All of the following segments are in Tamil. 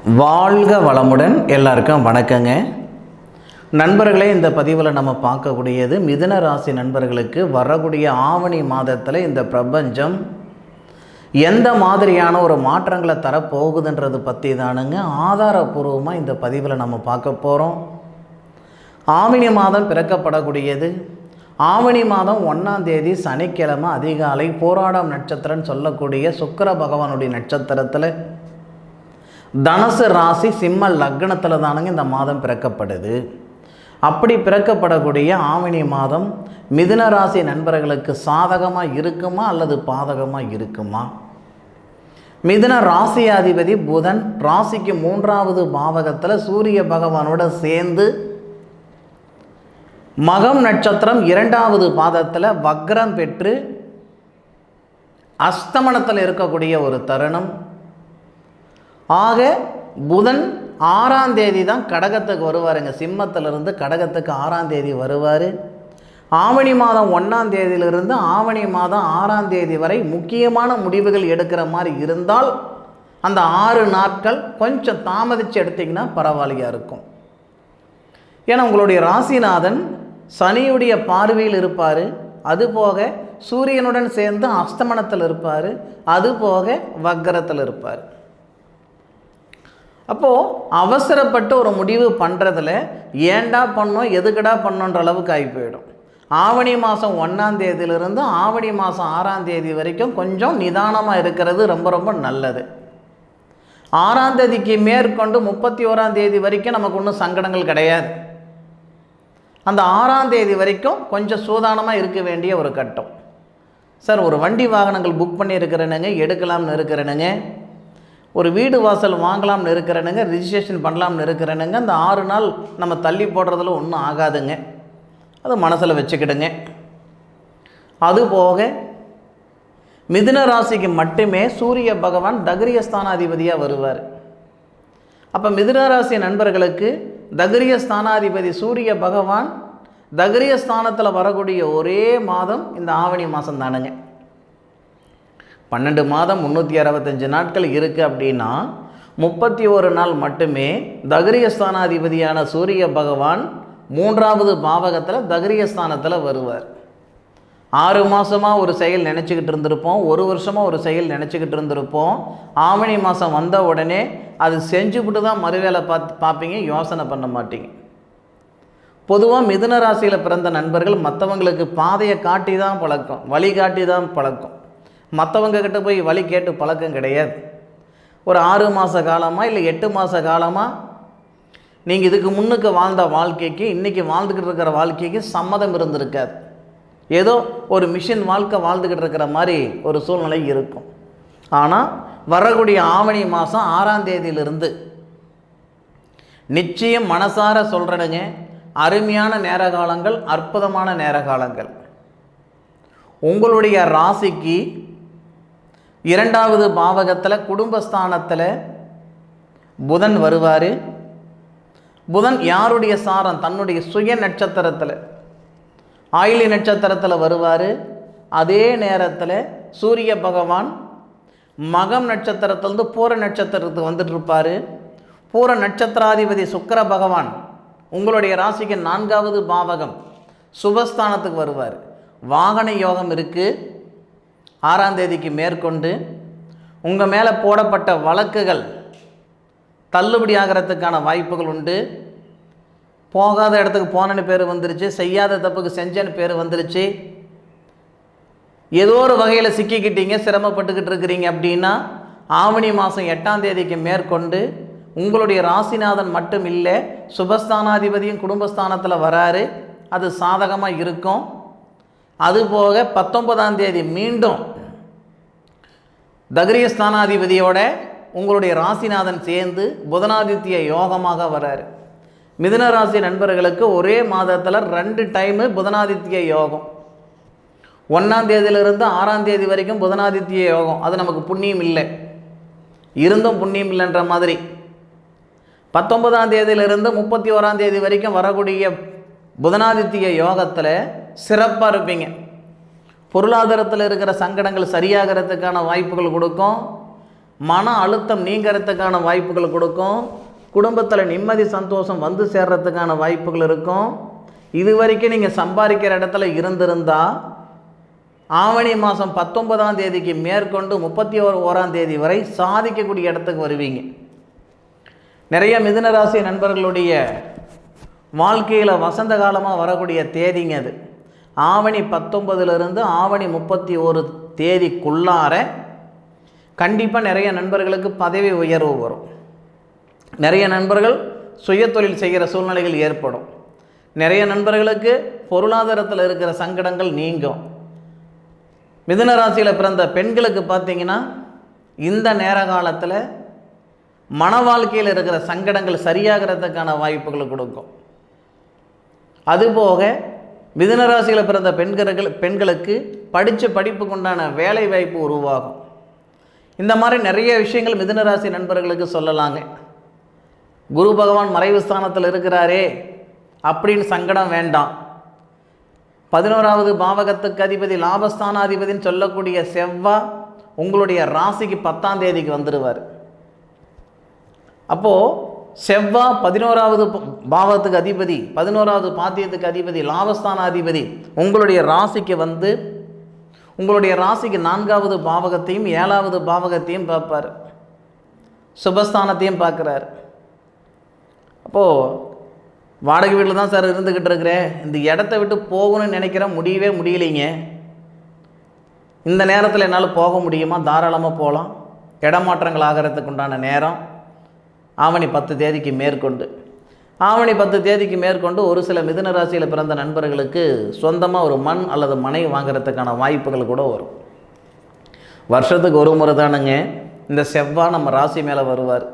வாழ்க வளமுடன். எல்லாருக்கும் வணக்கங்க நண்பர்களே. இந்த பதிவில் நம்ம பார்க்கக்கூடியது மிதுன ராசி நண்பர்களுக்கு வரக்கூடிய ஆவணி மாதத்தில் இந்த பிரபஞ்சம் எந்த மாதிரியான ஒரு மாற்றங்களை தரப்போகுதுன்றது பற்றி தானுங்க ஆதாரபூர்வமாக இந்த பதிவில் நம்ம பார்க்க போகிறோம். ஆவணி மாதம் பிறக்கப்படக்கூடியது ஆவணி மாதம் 1ஆம் தேதி சனிக்கிழமை அதிகாலை போராடம் நட்சத்திரம்னு சொல்லக்கூடிய சுக்கிர பகவானுடைய நட்சத்திரத்தில் தனுசு ராசி சிம்ம லக்னத்தில் தானுங்க இந்த மாதம் பிறக்கப்படுது. அப்படி பிறக்கப்படக்கூடிய ஆவணி மாதம் மிதுன ராசி நண்பர்களுக்கு சாதகமாக இருக்குமா அல்லது பாதகமாக இருக்குமா? மிதுன ராசி அதிபதி புதன் ராசிக்கு 3வது பாவகத்தில் சூரிய பகவானோட சேர்ந்து மகம் நட்சத்திரம் 2வது பாதத்தில் வக்ரம் பெற்று அஸ்தமனத்தில் இருக்கக்கூடிய ஒரு தருணம். ஆக புதன் 6ஆம் தேதி தான் கடகத்துக்கு வருவாருங்க. சிம்மத்திலிருந்து கடகத்துக்கு 6ஆம் தேதி வருவார். ஆவணி மாதம் 1ஆம் தேதியிலிருந்து ஆவணி மாதம் 6ஆம் தேதி வரை முக்கியமான முடிவுகள் எடுக்கிற மாதிரி இருந்தால் அந்த 6 நாட்கள் கொஞ்சம் தாமதித்து எடுத்திங்கன்னா பரவாயில்லையாக இருக்கும். ஏன்னா உங்களுடைய ராசிநாதன் சனியுடைய பார்வையில் இருப்பார், அதுபோக சூரியனுடன் சேர்ந்து அஸ்தமனத்தில் இருப்பார், அதுபோக வக்கரத்தில் இருப்பார். அப்போது அவசரப்பட்டு ஒரு முடிவு பண்ணுறதில் ஏண்டா பண்ணோம் எதுக்கடா பண்ணோன்ற அளவுக்கு ஆகி போயிடும். ஆவணி மாதம் 1ஆம் தேதியிலிருந்து ஆவணி மாதம் 6ஆம் தேதி வரைக்கும் கொஞ்சம் நிதானமாக இருக்கிறது ரொம்ப ரொம்ப நல்லது. 6ஆம் தேதிக்கு மேற்கொண்டு 31ஆம் தேதி வரைக்கும் நமக்கு ஒன்றும் சங்கடங்கள் கிடையாது. அந்த 6ஆம் தேதி வரைக்கும் கொஞ்சம் சூதானமாக இருக்க வேண்டிய ஒரு கட்டம். சார், ஒரு வண்டி வாகனங்கள் புக் பண்ணியிருக்கிறேனுங்க, எடுக்கலாம்னு இருக்கிறேனுங்க, ஒரு வீடு வாசல் வாங்கலாம்னு இருக்கிறேனுங்க, ரிஜிஸ்ட்ரேஷன் பண்ணலாம்னு இருக்கிறேனுங்க, அந்த 6 நாள் நம்ம தள்ளி போடுறதுல ஒன்றும் ஆகாதுங்க, அது மனசில் வச்சுக்கிடுங்க. அதுபோக மிதுன ராசிக்கு மட்டுமே சூரிய பகவான் தகிரியஸ்தானாதிபதியாக வருவார். அப்போ மிதுன ராசி நண்பர்களுக்கு தகிரியஸ்தானாதிபதி சூரிய பகவான் தகிரியஸ்தானத்தில் வரக்கூடிய ஒரே மாதம் இந்த ஆவணி மாதம் தானுங்க. 12 மாதம் 365 நாட்கள் இருக்குது அப்படின்னா 31 நாள் மட்டுமே தகிரியஸ்தானாதிபதியான சூரிய பகவான் 3வது பாவகத்தில் தகிரியஸ்தானத்தில் வருவார். 6 மாதமாக ஒரு செயல் நினச்சிக்கிட்டு இருந்திருப்போம், 1 வருஷமாக ஒரு செயல் நினச்சிக்கிட்டு இருந்திருப்போம். ஆவணி மாதம் வந்த உடனே அது செஞ்சுவிட்டு தான் மறுவேளை பார்ப்பீங்க, யோசனை பண்ண மாட்டீங்க. பொதுவாக மிதுன ராசியில் பிறந்த நண்பர்கள் மற்றவங்களுக்கு பாதையை காட்டி தான் பழக்கம், வழி காட்டி தான் பழக்கம். மற்றவங்க கிட்ட போய் வழி கேட்டு பழக்கம் கிடையாது. ஒரு 6 மாத காலமாக இல்லை 8 மாத காலமாக நீங்கள் இதுக்கு முன்னுக்கு வாழ்ந்த வாழ்க்கைக்கு இன்றைக்கி வாழ்ந்துக்கிட்டு இருக்கிற வாழ்க்கைக்கு சம்மதம் இருந்திருக்காது. ஏதோ ஒரு மிஷின் வாழ்க்கை வாழ்ந்துக்கிட்டு இருக்கிற மாதிரி ஒரு சூழ்நிலை இருக்கும். ஆனால் வரக்கூடிய ஆவணி மாதம் 6ஆம் தேதியிலிருந்து நிச்சயம் மனசார சொல்கிறேனுங்க, அருமையான நேர காலங்கள், அற்புதமான நேர காலங்கள். உங்களுடைய ராசிக்கு 2வது பாவகத்தில் குடும்பஸ்தானத்தில் புதன் வருவார். புதன் யாருடைய சாரம்? தன்னுடைய சுய நட்சத்திரத்தில் ஆயிலி நட்சத்திரத்தில் வருவார். அதே நேரத்தில் சூரிய பகவான் மகம் நட்சத்திரத்திலிருந்து பூர நட்சத்திரத்துக்கு வந்துட்டுருப்பார். பூர நட்சத்திராதிபதி சுக்கிர பகவான் உங்களுடைய ராசிக்கு 4வது பாவகம் சுபஸ்தானத்துக்கு வருவார். வாகன யோகம் இருக்குது. 6ஆம் தேதிக்கு மேற்கொண்டு உங்கள் மேலே போடப்பட்ட வழக்குகள் தள்ளுபடி ஆகிறதுக்கான வாய்ப்புகள் உண்டு. போகாத இடத்துக்கு போனன்னு பேர் வந்துருச்சு, செய்யாத தப்புக்கு செஞ்சன்னு பேர் வந்துருச்சு, ஏதோ ஒரு வகையில் சிக்கிக்கிட்டீங்க, சிரமப்பட்டுக்கிட்டு இருக்கிறீங்க அப்படின்னா ஆவணி மாதம் 8ஆம் தேதிக்கு மேற்கொண்டு உங்களுடைய ராசிநாதன் மட்டும் இல்லை, சுபஸ்தானாதிபதியும் குடும்பஸ்தானத்தில் வராரு, அது சாதகமாக இருக்கும். அதுபோக 19ஆம் தேதி மீண்டும் தகிரியஸ்தானாதிபதியோட உங்களுடைய ராசிநாதன் சேர்ந்து புதனாதித்ய யோகமாக வராரு. மிதுன ராசி நண்பர்களுக்கு ஒரே மாதத்தில் 2 டைமு புதனாதித்ய யோகம். 1ஆம் தேதியிலிருந்து 6ஆம் தேதி வரைக்கும் புதனாதித்ய யோகம். அது நமக்கு புண்ணியம் இல்லை, இருந்தும் புண்ணியம் இல்லைன்ற மாதிரி. 19ஆம் தேதியிலிருந்து 31ஆம் தேதி வரைக்கும் வரக்கூடிய புதனாதித்ய யோகத்தில் சிறப்பாக இருப்பீங்க. பொருளாதாரத்தில் இருக்கிற சங்கடங்கள் சரியாகிறதுக்கான வாய்ப்புகள் கொடுக்கும். மன அழுத்தம் நீங்கிறதுக்கான வாய்ப்புகள் கொடுக்கும். குடும்பத்தில் நிம்மதி சந்தோஷம் வந்து சேர்றதுக்கான வாய்ப்புகள் இருக்கும். இது வரைக்கும் நீங்கள் சம்பாதிக்கிற இடத்துல இருந்திருந்தால் ஆவணி மாதம் 19ஆம் தேதிக்கு மேற்கொண்டு 31ஆம் தேதி வரை சாதிக்கக்கூடிய இடத்துக்கு வருவீங்க. நிறைய மிதுன ராசி நண்பர்களுடைய வாழ்க்கையில் வசந்த காலமாக வரக்கூடிய தேதிங்க அது. ஆவணி 19லிருந்து ஆவணி 31 தேதிக்குள்ளார கண்டிப்பாக நிறைய நண்பர்களுக்கு பதவி உயர்வு வரும். நிறைய நண்பர்கள் சுய தொழில் செய்கிற சூழ்நிலைகள் ஏற்படும். நிறைய நண்பர்களுக்கு பொருளாதாரத்தில் இருக்கிற சங்கடங்கள் நீங்கும். மிதுன ராசியில் பிறந்த பெண்களுக்கு பார்த்திங்கன்னா இந்த நேர காலத்தில் மன வாழ்க்கையில் இருக்கிற சங்கடங்கள் சரியாகிறதுக்கான வாய்ப்புகள் கொடுக்கும். அதுபோக மிதுன ராசியில் பிறந்த பெண்களுக்கு படித்த படிப்புக்கு உண்டான வேலை வாய்ப்பு உருவாகும். இந்த மாதிரி நிறைய விஷயங்கள் மிதுன ராசி நண்பர்களுக்கு சொல்லலாங்க. குரு பகவான் மறைவு ஸ்தானத்தில் இருக்கிறாரே அப்படின்னு சங்கடம் வேண்டாம். 11வது பாவகத்துக்கு அதிபதி லாபஸ்தானாதிபதினு சொல்லக்கூடிய செவ்வாய் உங்களுடைய ராசிக்கு 10ஆம் தேதிக்கு வந்துடுவார். அப்போது செவ்வாய் 11வது பாவத்துக்கு அதிபதி, 11வது பாத்தியத்துக்கு அதிபதி, லாபஸ்தானாதிபதி உங்களுடைய ராசிக்கு வந்து உங்களுடைய ராசிக்கு 4வது பாவகத்தையும் 7வது பாவகத்தையும் பார்ப்பார். சுபஸ்தானத்தையும் பார்க்குறார். அப்போது வாடகை வீட்டில் தான் சார் இருந்துக்கிட்டு இருக்கிறேன், இந்த இடத்த விட்டு போகணும்னு நினைக்கிறேன், முடியவே முடியலைங்க, இந்த நேரத்தில் என்னால் போக முடியுமா? தாராளமாக போகலாம். இடமாற்றங்கள் ஆகிறதுக்கு உண்டான நேரம் ஆவணி 10 தேதிக்கு மேற்கொண்டு. ஆவணி 10 தேதிக்கு மேற்கொண்டு ஒரு சில மிதுன ராசியில் பிறந்த நண்பர்களுக்கு சொந்தமாக ஒரு மண் அல்லது மனை வாங்கிறதுக்கான வாய்ப்புகள் கூட வரும். வருஷத்துக்கு ஒரு முறை தானுங்க இந்த செவ்வாய் நம்ம ராசி மேலே வருவார்.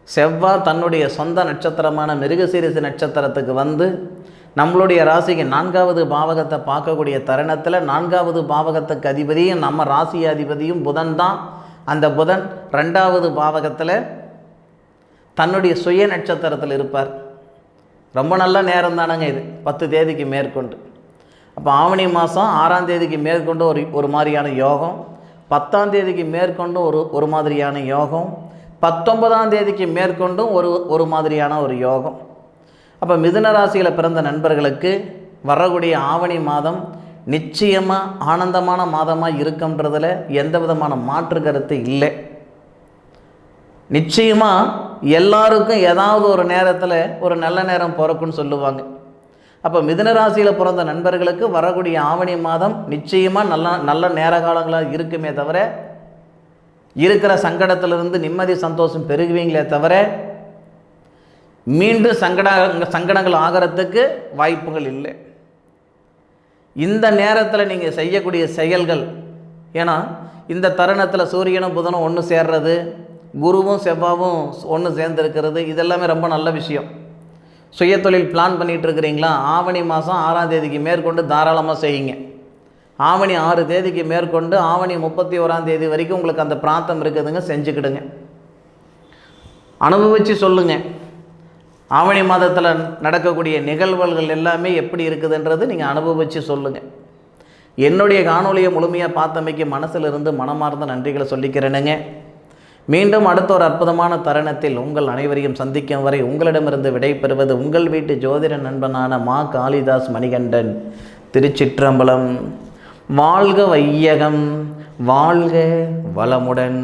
செவ்வாய் தன்னுடைய சொந்த நட்சத்திரமான மிருகசீரிசு நட்சத்திரத்துக்கு வந்து நம்மளுடைய ராசிக்கு 4வது பாவகத்தை பார்க்கக்கூடிய தருணத்தில் 4வது பாவகத்துக்கு அதிபதியும் நம்ம ராசி அதிபதியும் புதன் தான். அந்த புதன் 2வது பாவகத்தில் தன்னுடைய சுய நட்சத்திரத்தில் இருப்பார். ரொம்ப நல்ல நேரம் தானங்க இது 10 தேதிக்கு மேற்கொண்டு. அப்போ ஆவணி மாதம் 6ஆம் தேதிக்கு மேற்கொண்டு ஒரு மாதிரியான யோகம், 10ஆம் தேதிக்கு மேற்கொண்டு ஒரு மாதிரியான யோகம், 19ஆம் தேதிக்கு மேற்கொண்டும் ஒரு மாதிரியான ஒரு யோகம். அப்போ மிதுன ராசியில் பிறந்த நண்பர்களுக்கு வரக்கூடிய ஆவணி மாதம் நிச்சயமாக ஆனந்தமான மாதமாக இருக்குன்றதில் எந்த விதமான மாற்று கருத்து இல்லை. நிச்சயமாக எல்லாருக்கும் ஏதாவது ஒரு நேரத்தில் ஒரு நல்ல நேரம் பிறக்குன்னு சொல்லுவாங்க. அப்போ மிதுன ராசியில் பிறந்த நண்பர்களுக்கு வரக்கூடிய ஆவணி மாதம் நிச்சயமாக நல்ல நேர காலங்களாக இருக்குமே தவிர இருக்கிற சங்கடத்திலிருந்து நிம்மதி சந்தோஷம் பெருகுவீங்களே தவிர மீண்டும் சங்கடங்கள் ஆகிறதுக்கு வாய்ப்புகள் இல்லை. இந்த நேரத்தில் நீங்கள் செய்யக்கூடிய செயல்கள், ஏன்னா இந்த தருணத்தில் சூரியனும் புதனும் ஒன்று சேர்றது, குருவும் செவ்வாவும் ஒன்று சேர்ந்துருக்கிறது, இதெல்லாமே ரொம்ப நல்ல விஷயம். சுயதொழில் பிளான் பண்ணிகிட்டு இருக்கிறீங்களா? ஆவணி மாதம் 6ஆம் தேதிக்கு மேற்கொண்டு தாராளமாக செய்யுங்க. ஆவணி 6 தேதிக்கு மேற்கொண்டு ஆவணி 31ஆம் தேதி வரைக்கும் உங்களுக்கு அந்த பிராந்தம் இருக்குதுங்க, செஞ்சுக்கிடுங்க. அனுபவித்து சொல்லுங்கள். ஆவணி மாதத்தில் நடக்கக்கூடிய நிகழ்வுகள் எல்லாமே எப்படி இருக்குதுன்றது நீங்கள் அனுபவித்து சொல்லுங்கள். என்னுடைய காணொலியை முழுமையாக பார்த்தமைக்கு மனசிலிருந்து மனமார்ந்த நன்றிகளை சொல்லிக்கிறேனுங்க. மீண்டும் அடுத்த ஒரு அற்புதமான தருணத்தில் உங்கள் அனைவரையும் சந்திக்கும் வரை உங்களிடமிருந்து விடைபெறுவது உங்கள் வீட்டு ஜோதிட நண்பனான மா காளிதாஸ் மணிகண்டன். திருச்சிற்றம்பலம். வாழ்க வையகம், வாழ்க வளமுடன்.